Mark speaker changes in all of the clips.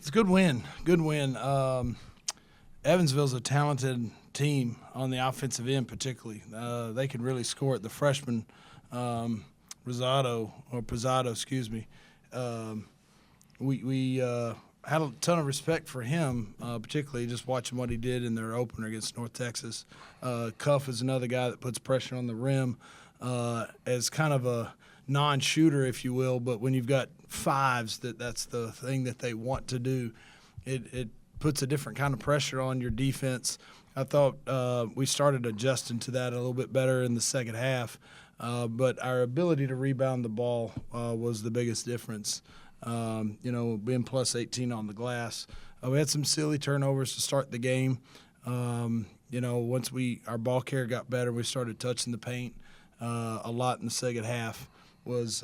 Speaker 1: It's a good win. Good win. Evansville's a talented team on the offensive end, particularly. They can really score it. The freshman, Pizzotto, excuse me. We had a ton of respect for him, particularly just watching what he did in their opener against North Texas. Cuff is another guy that puts pressure on the rim as kind of a non-shooter, if you will, but when you've got fives, that's the thing that they want to do. It puts a different kind of pressure on your defense. I thought we started adjusting to that a little bit better in the second half, but our ability to rebound the ball was the biggest difference. Being plus 18 on the glass. We had some silly turnovers to start the game. Once our ball carrier got better, we started touching the paint a lot in the second half was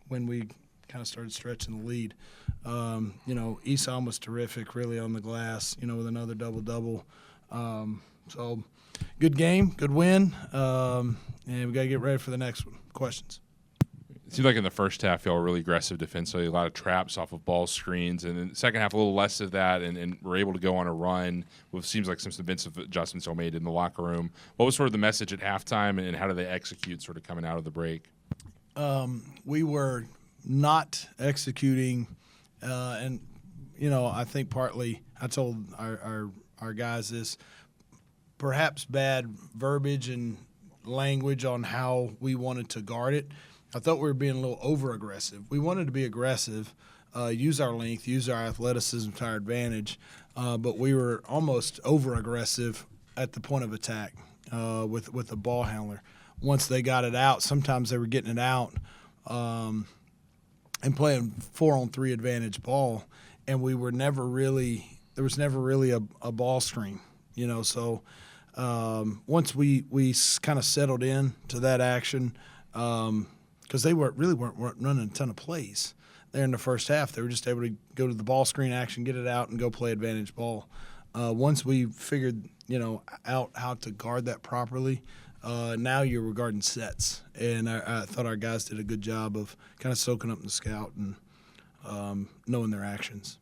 Speaker 1: when we kind of started stretching the lead. Esom was terrific really on the glass, with another double-double. So good game, good win, and we got to get ready for the next one. Questions?
Speaker 2: It seemed like in the first half, y'all were really aggressive defensively, a lot of traps off of ball screens, and in the second half, a little less of that, and we're able to go on a run with seems like some defensive adjustments y'all made in the locker room. What was sort of the message at halftime, and how did they execute sort of coming out of the break?
Speaker 1: We were not executing, and I think partly I told our guys this, perhaps bad verbiage and language on how we wanted to guard it. I thought we were being a little over-aggressive. We wanted to be aggressive, use our length, use our athleticism to our advantage, but we were almost over-aggressive at the point of attack with the ball handler. Once they got it out, sometimes they were getting it out and playing 4-on-3 advantage ball, and there was never really a ball screen, So once we kind of settled in to that action, because they weren't running a ton of plays there in the first half. They were just able to go to the ball screen action, get it out, and go play advantage ball. Once we figured, out how to guard that properly, now you're regarding sets. And I thought our guys did a good job of kind of soaking up the scout and knowing their actions.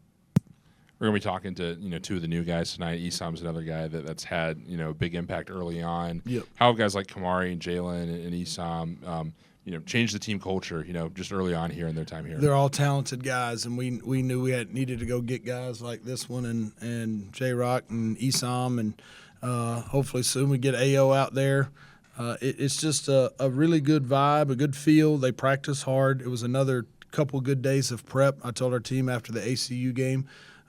Speaker 2: We're going to be talking to two of the new guys tonight. Esom's another guy that's had a big impact early on.
Speaker 1: Yep.
Speaker 2: How have guys like Kamari and Jalen and Esom changed the team culture just early on here in their time here?
Speaker 1: They're all talented guys, and we knew we needed to go get guys like this one and J Rock and Esom, and hopefully soon we get AO out there. It's just a really good vibe, a good feel. They practice hard. It was another couple good days of prep. I told our team after the ACU game,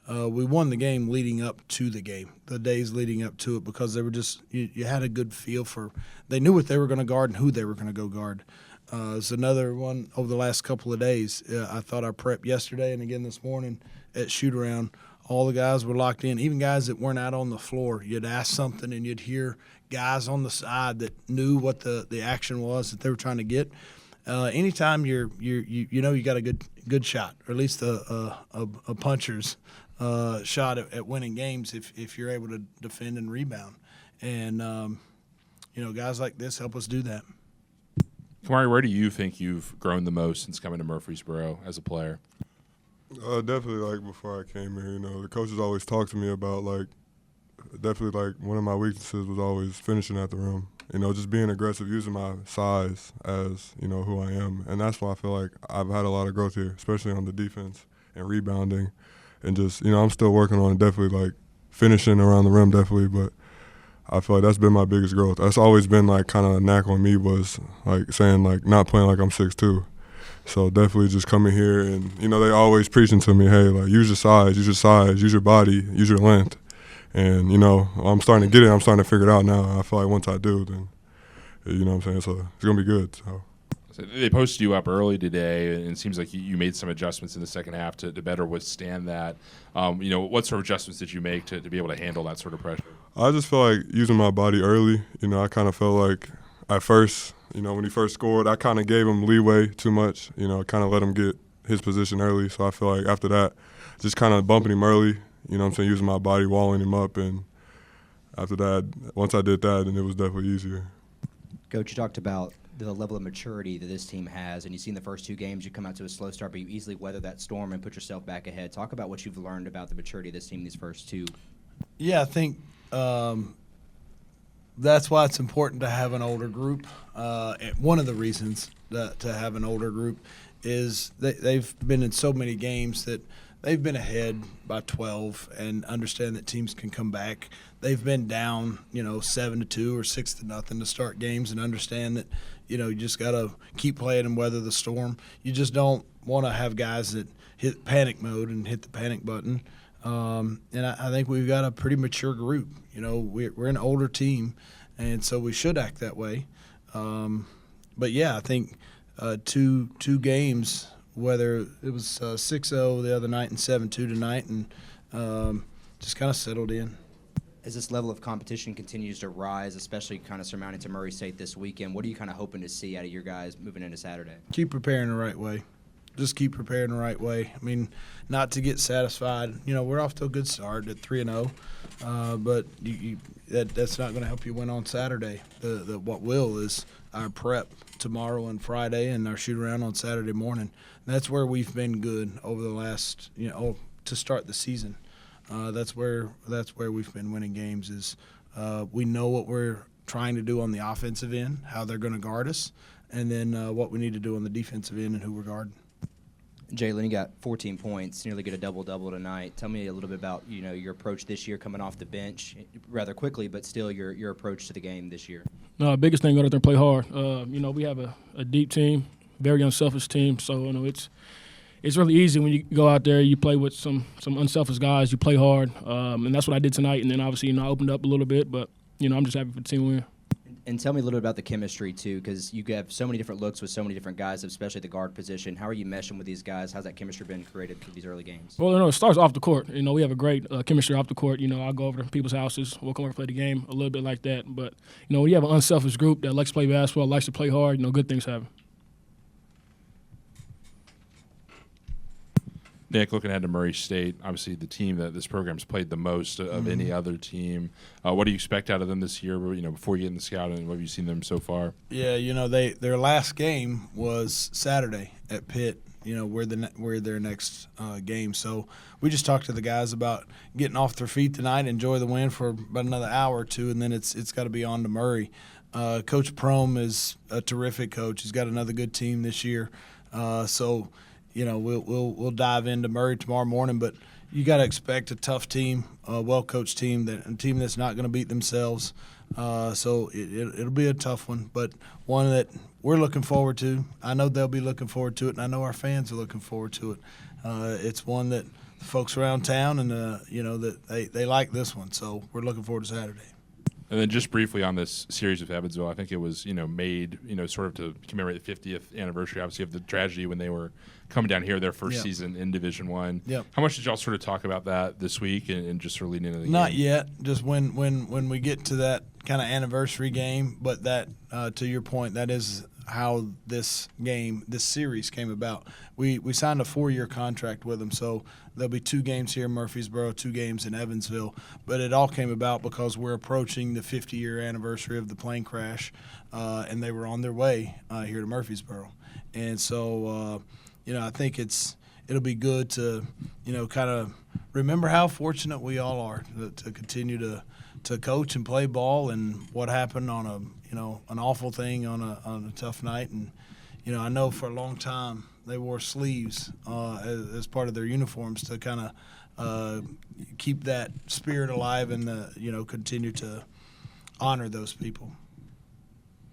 Speaker 1: we won the game leading up to the game, the days leading up to it, because they were just you had a good feel for – they knew what they were going to guard and who they were going to go guard. It's another one over the last couple of days. I thought our prep yesterday and again this morning at shoot-around, all the guys were locked in, even guys that weren't out on the floor. You'd ask something and you'd hear guys on the side that knew what the action was that they were trying to get. Anytime you got a good shot, or at least a puncher's shot at winning games if you're able to defend and rebound. And, guys like this help us do that.
Speaker 2: Kamari, where do you think you've grown the most since coming to Murfreesboro as a player?
Speaker 3: Definitely, before I came here, the coaches always talked to me about, definitely, one of my weaknesses was always finishing at the rim. Just being aggressive, using my size as, who I am. And that's why I feel like I've had a lot of growth here, especially on the defense and rebounding. And just, I'm still working on it, definitely, finishing around the rim, definitely. But I feel like that's been my biggest growth. That's always been, kind of a knack on me was, saying, not playing like I'm 6'2". So definitely just coming here and, they always preaching to me, hey, use your size, use your body, use your length. And, I'm starting to get it. I'm starting to figure it out now. I feel like once I do, then, you know what I'm saying? So it's going to be good. So
Speaker 2: they posted you up early today, and it seems like you made some adjustments in the second half to better withstand that. What sort of adjustments did you make to be able to handle that sort of pressure?
Speaker 3: I just feel like using my body early. I kind of felt like at first, when he first scored, I kind of gave him leeway too much, kind of let him get his position early. So I feel like after that, just kind of bumping him early, using my body, walling him up. And after that, once I did that, then it was definitely easier.
Speaker 4: Coach, you talked about the level of maturity that this team has, and you've seen the first 2 games, you come out to a slow start, but you easily weather that storm and put yourself back ahead. Talk about what you've learned about the maturity of this team these first 2.
Speaker 1: Yeah, I think that's why it's important to have an older group. One of the reasons to have an older group is they've been in so many games that they've been ahead by 12 and understand that teams can come back. They've been down, 7-2 or 6-0 to start games and understand that, you just got to keep playing and weather the storm. You just don't want to have guys that hit panic mode and hit the panic button. And I think we've got a pretty mature group. We're an older team, and so we should act that way. But, yeah, I think two games, whether it was 6-0 the other night and 7-2 tonight, and just kind of settled in.
Speaker 4: As this level of competition continues to rise, especially kind of surmounting to Murray State this weekend, what are you kind of hoping to see out of your guys moving into Saturday?
Speaker 1: Keep preparing the right way. Just keep preparing the right way. I mean, not to get satisfied. We're off to a good start at 3-0, but that's not going to help you win on Saturday. What will is our prep tomorrow and Friday and our shoot around on Saturday morning. And that's where we've been good over the last, to start the season. That's where we've been winning games is we know what we're trying to do on the offensive end, how they're going to guard us, and then what we need to do on the defensive end and who we're guarding.
Speaker 4: Jalen, you got 14 points, nearly get a double-double tonight. Tell me a little bit about your approach this year, coming off the bench rather quickly, but still your approach to the game this year.
Speaker 5: No, biggest thing, go out there and play hard. We have a deep team, very unselfish team, so it's really easy when you go out there, you play with some unselfish guys, you play hard, and that's what I did tonight. And then obviously, I opened up a little bit, but I'm just happy for the team win.
Speaker 4: And tell me a little bit about the chemistry too, because you have so many different looks with so many different guys, especially the guard position. How are you meshing with these guys? How's that chemistry been created through these early games?
Speaker 5: Well, it starts off the court. We have a great chemistry off the court. I'll go over to people's houses, we'll come over and play the game a little bit like that. But when you have an unselfish group that likes to play basketball, likes to play hard, good things happen.
Speaker 2: Nick, looking ahead to Murray State, obviously the team that this program's played the most of any other team. What do you expect out of them this year? Before you get in the scout, and what have you seen them so far?
Speaker 1: Yeah, their last game was Saturday at Pitt. We're their next game. So we just talked to the guys about getting off their feet tonight, enjoy the win for about another hour or two, and then it's got to be on to Murray. Coach Prohm is a terrific coach. He's got another good team this year. We'll dive into Murray tomorrow morning, but you got to expect a tough team, a well-coached team, a team that's not going to beat themselves. So it'll be a tough one, but one that we're looking forward to. I know they'll be looking forward to it, and I know our fans are looking forward to it. It's one that the folks around town and that they like this one, so we're looking forward to Saturday.
Speaker 2: And then just briefly on this series with Evansville, I think it was, made, sort of to commemorate the 50th anniversary, obviously, of the tragedy when they were coming down here their first season in Division I.
Speaker 1: Yep.
Speaker 2: How much did y'all sort of talk about that this week and just sort of leading into the game?
Speaker 1: Not yet. Just when we get to that kind of anniversary game, but that, to your point, that is how this series came about. We signed a 4-year contract with them, so there'll be 2 games here in Murfreesboro, 2 games in Evansville. But it all came about because we're approaching the 50-year anniversary of the plane crash, and they were on their way here to Murfreesboro. And so, I think it'll be good to, kind of remember how fortunate we all are to continue to coach and play ball, and what happened on an awful thing on a tough night. And I know for a long time they wore sleeves as part of their uniforms to kind of keep that spirit alive and continue to honor those people.